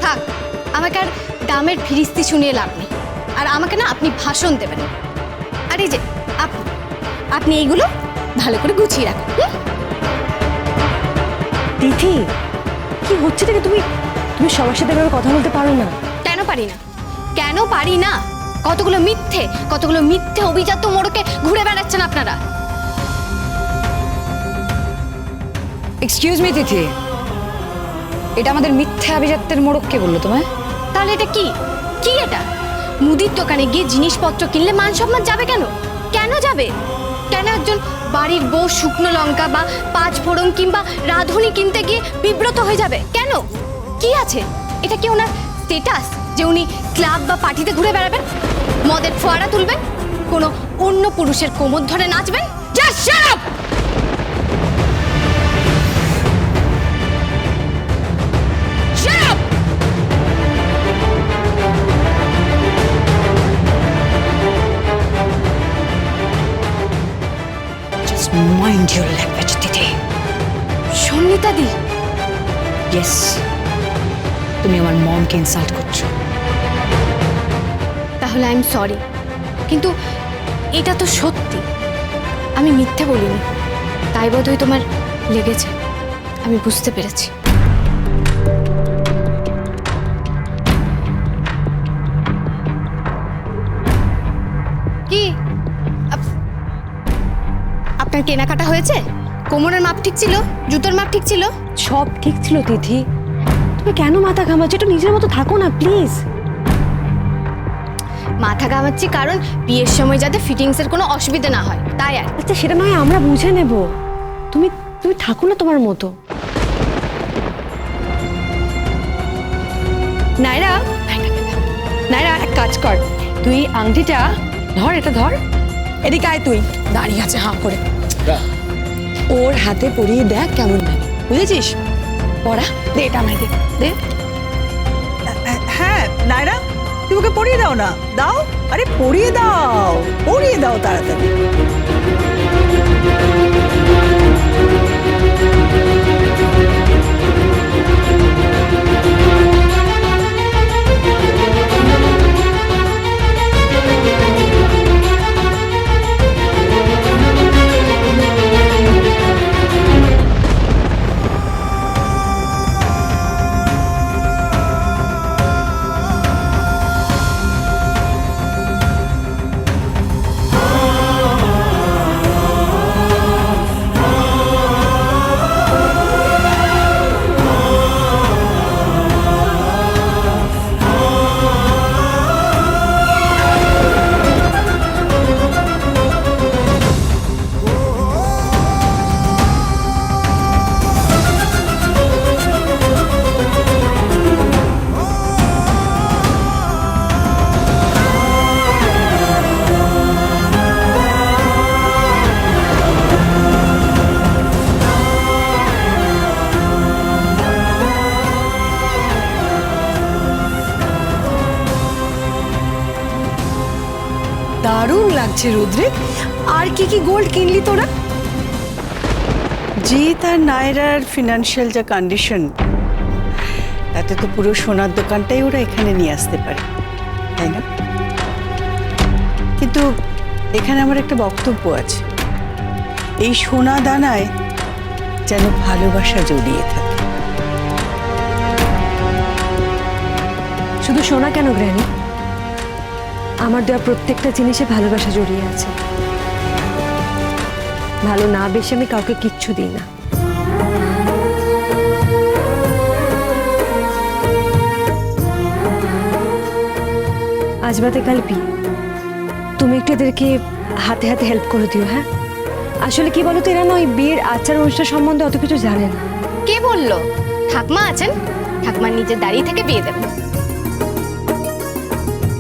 থাক, আমাকে আর দামের ফিরিস্তি শুনিয়ে লাভ নেই। আর আমাকে না আপনি ভাষণ দেবেন। আর এই যে আপনি এইগুলো ভালো করে গুছিয়ে রাখুন। তিথি, কি হচ্ছে থেকে তুমি তুমি সবার সাথে এভাবে কথা বলতে পারো না? কেন পারি না? কেন পারি না? কতগুলো মিথ্যে অভিজাত মোড়কে ঘুরে বেড়াচ্ছেন আপনারা। এক্সকিউজ মি তিথি, এটা আমাদের মিথ্যে আভিজাত্যের মোড়ক কে বললো তোমায়? তাহলে এটা কি? কি এটা? মুদির দোকানে গিয়ে জিনিসপত্র কিনলে মান সম্মান যাবে কেন? কেন যাবে? কেন একজন বাড়ির বউ শুকনো লঙ্কা বা পাঁচ ফোড়ন কিংবা রাঁধুনি কিনতে গিয়ে বিব্রত হয়ে যাবে কেন? কি আছে? এটা কি ওনার স্ট্যাটাস যে উনি ক্লাব বা পার্টিতে ঘুরে বেড়াবেন, মদের ফোয়ারা তুলবেন, কোনো অন্য পুরুষের কোমর ধরে নাচবেন? Just shut up! Mind your language Tithi. Sanmita di, yes, তুমি আমার মমকে ইনসাল্ট করছো। তাহলে আই এম সরি, কিন্তু এটা তো সত্যি। আমি মিথ্যে বলিনি, তাই বোধহয় তোমার লেগেছে। আমি বুঝতে পেরেছি। কি আপনার কেনাকাটা হয়েছে? কোমরের মাপ ঠিক ছিল? জুতোর মাপ ঠিক ছিল? সব ঠিক ছিল তিথি, তুমি কেন মাথা ঘামাচ্ছ? একটু নিজের মতো থাকো না প্লিজ। মাথা ঘামাচ্ছি কারণ বিয়ের সময় যাতে ফিটিংসের কোনো অসুবিধা না হয়, তাই আর। আচ্ছা, সেটা নয় আমরা বুঝে নেব। তুমি তুমি থাকো না তোমার মতো। নাইরা, নাইরা এক কাজ কর, তুই আংটিটা ধর, এটা ধর, এদিকে আয়। তুই দাঁড়িয়ে আছে হাঁ করে, ওর হাতে পরিয়ে দেখ কেমন লাগে, বুঝেছিস? পড়া দে, এটা আমায় দে, দে। হ্যাঁ নায়রা, তুমি ওকে পড়িয়ে দাও না। দাও, আরে পড়িয়ে দাও, পড়িয়ে দাও তাড়াতাড়ি। দারুণ লাগছে রুদ্রে। আর কি কি গোল্ড কিনলি তোরা? জিৎ আর নায়রার ফিনান্সিয়াল যা কন্ডিশন, তাতে তো পুরো সোনার দোকানটাই ওরা এখানে নিয়ে আসতে পারে, তাই না? কিন্তু এখানে আমার একটা বক্তব্য আছে। এই সোনা দানায় যেন ভালোবাসা জড়িয়ে থাকে। শুধু সোনা কেন গ্র্যানি, আমার দেওয়া প্রত্যেকটা জিনিসে ভালোবাসা জড়িয়ে আছে। ভালো না বেশি আমি কাউকে কিচ্ছু দিই না। আজ বাদে কাল বিয়ে, তুমি একটু এদেরকে হাতে হাতে হেল্প করে দিও। হ্যাঁ, আসলে কি বলো তো, এরা না ওই বিয়ের আচার অনুষ্ঠান সম্বন্ধে অত কিছু জানে না। কে বললো? ঠাকমা আছেন, ঠাকমার নিজের দাঁড়িয়ে থেকে বিয়ে দেবেন।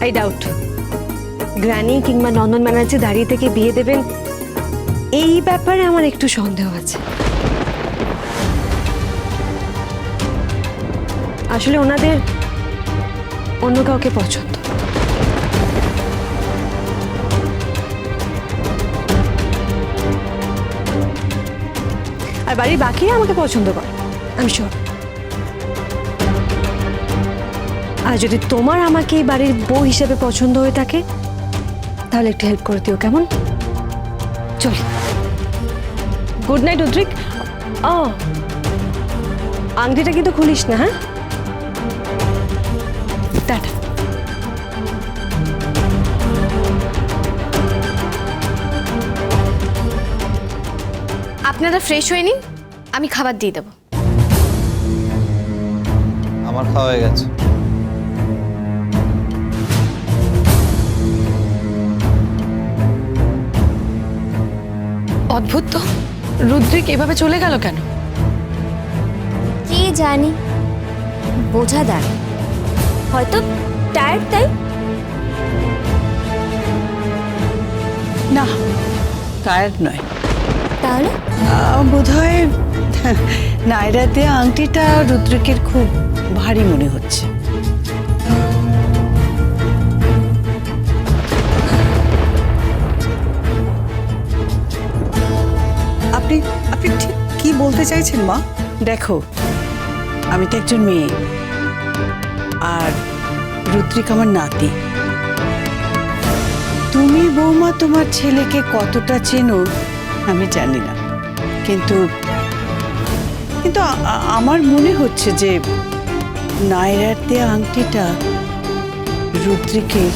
আই ডাউট গ্র্যানি কিংবা নন্দন ব্যানার্জি দাঁড়িয়ে থেকে বিয়ে দেবেন, এই ব্যাপারে আমার একটু সন্দেহ আছে। আসলে ওনাদের অন্য কাউকে পছন্দ। আর বাড়ির বাকিরা আমাকে পছন্দ করে, আমি শিওর। আর যদি তোমার আমাকে এই বাড়ির বউ হিসেবে পছন্দ হয়ে থাকে তাহলে একটু হেল্প করে দিও, কেমন? চল, গুড নাইট উদ্রিক। ও, আংটিটা কিন্তু খুলিস না, হ্যাঁ? টাটা। আপনারা ফ্রেশ হয়ে নিন, আমি খাবার দিয়ে দেবো। আমার খাওয়া হয়ে গেছে। অদ্ভুত তো, রুদ্রিক এভাবে চলে গেল কেন? কি জানি, বোঝা দাঁড় হয়তো টায়ার্ড, তাই। না, টায়ার্ড নয়। তাহলে বোধহয় নায়রা দেয়া আংটিটা রুদ্রিকের খুব ভারী মনে হচ্ছে। আপনি আপনি ঠিক কি বলতে চাইছেন মা? দেখো, আমি তো একজন মেয়ে, আর রুদ্রিক আমার নাতি। তুমি বৌমা তোমার ছেলেকে কতটা চেনো আমি জানি না, কিন্তু কিন্তু আমার মনে হচ্ছে যে নায়রার দেয়া আংটিটা রুদ্রিকের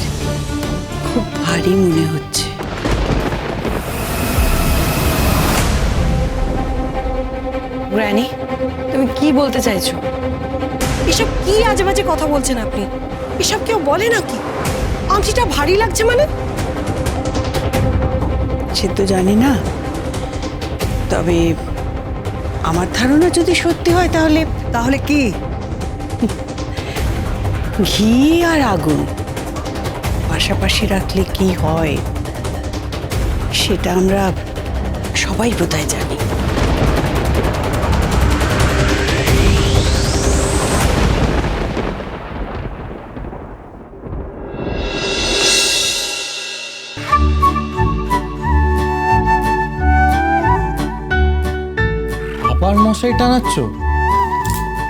খুব ভারী মনে হচ্ছে। গ্র্যানি, তুমি কি বলতে চাইছো? এসব কি আজে বাজে কথা বলছেন আপনি? এসব কেউ বলে নাকি? আংটিটা ভারী লাগছে মানে? সে তো জানি না, তবে আমার ধারণা যদি সত্যি হয় তাহলে তাহলে কি? ঘি আর আগুন পাশাপাশি রাখলে কি হয় সেটা আমরা সবাই বোধহয় জানি। আবার মশারি টানাচ্ছ?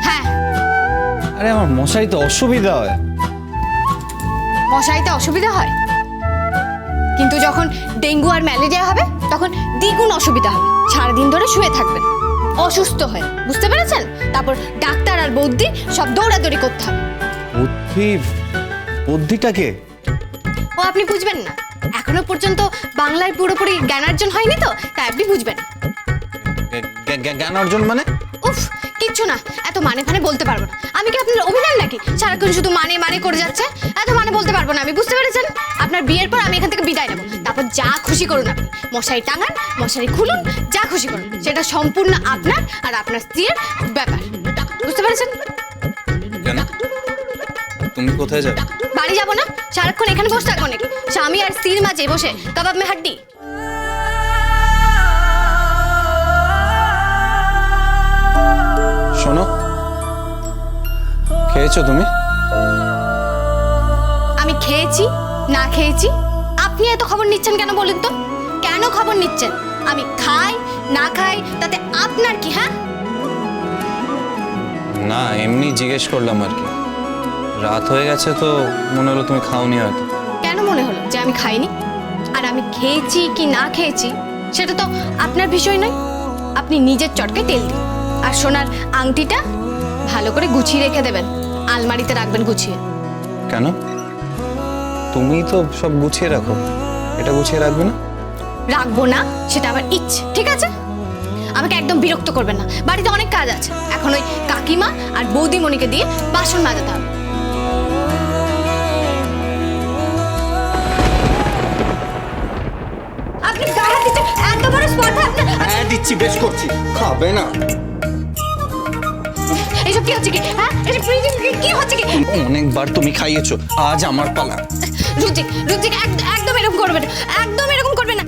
হ্যাঁ, আরে আমার মশারি তো অসুবিধা হয়। মশারিতে অসুবিধা হয়, কিন্তু যখন ডেঙ্গু আর ম্যালেরিয়া হবে তখন দ্বিগুণ অসুবিধা হবে। সারাদিন ধরে শুয়ে থাকবেন অসুস্থ হয়ে, বুঝতে পেরেছেন? তারপর ডাক্তার আর বৌদি সব দৌড়াদৌড়ি করতে হবে। বুদ্ধিটাকে ও আপনি বুঝবেন না, এখনো পর্যন্ত বাংলায় পুরোপুরি জ্ঞানার্জন হয়নি তো, তাই আপনি বুঝবেন। জ্ঞান অর্জন মানে? উফ, কিচ্ছু না, এত মানে ফানে বলতে পারবো না। আমি কি আপনার অভিনয় নাকি সারাক্ষণ শুধু মানে মানে করে যাচ্ছে? এত মানে বলতে পারবো না আমি, বুঝতে পেরেছেন? আপনার বিয়ের পর আমি এখান থেকে বিদায় নেবো, তারপর যা খুশি করুন আপনি। মশারি টাঙান, মশারি খুলুন, যা খুশি করুন, সেটা সম্পূর্ণ আপনার আর আপনার স্ত্রীর ব্যাপার, বুঝতে পেরেছেন? কেন? তুমি কোথায় যাবে? বাড়ি যাবো না, সারাক্ষণ এখানে বসে থাকবো নাকি? স্বামী আর স্ত্রীর মাঝে বসে কাবাব মে হাড্ডি। শোনো, খেয়েছো তুমি? আমি খেয়েছি না খেয়েছি আপনি এত খবর নিচ্ছেন কেন বলুন তো? কেন খবর নিচ্ছেন? আমি খাই না খাই তাতে আপনার কি? হ্যাঁ, না, এমনি জিজ্ঞেস করলাম আর কি। রাত হয়ে গেছে তো মনে হলো তুমি খাওনি হয়তো। কেন মনে হলো যে আমি খাইনি? আর আমি খেয়েছি কি না খেয়েছি সেটা তো আপনার বিষয় নয়। আপনি নিজের চটকে তেল দিন, আর সোনার আংটিটা ভালো করে গুছিয়ে রেখে দেবেন, আলমারিতে রাখবেন গুছিয়ে। কেন? তুমি তো সব গুছিয়ে রাখো, এটা গুছিয়ে রাখবে না? রাখবো না সেটা আমার ইচ্ছে, ঠিক আছে? আমাকে একদম বিরক্ত করবেন না, বাড়িতে অনেক কাজ আছে। এখন ওই কাকিমা আর বৌদিমণিকে দিয়ে বাসন মাজাতে হবে। আপনি গায়ে হাত দিচ্ছেন, এত বড় স্পর্ধা আপনার! হ্যাঁ দিচ্ছি, বেশ করছি। খাবে না? এইসব কি হচ্ছে কি? হ্যাঁ, এসব কি হচ্ছে কি? অনেকবার তুমি খাইয়েছো, আজ আমার পালা। রুচিক রুচিক একদম এরকম করবে না, একদম এরকম করবে না।